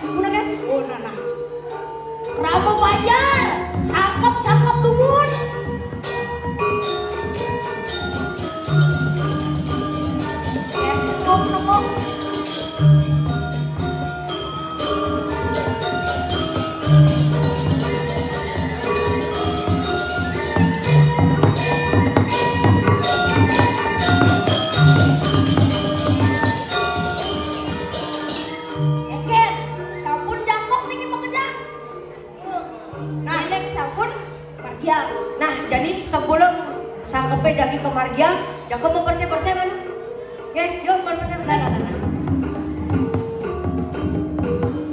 Guna kan? Oh nah. Kenapa bayar? Sakap dulu. Ya, cukup. Eket, sampun jakok nih bekerja. Nah, Nenek sampun margia. nah jadi sebelum sangkepe jagi ke margia, jago mau bersih-bersih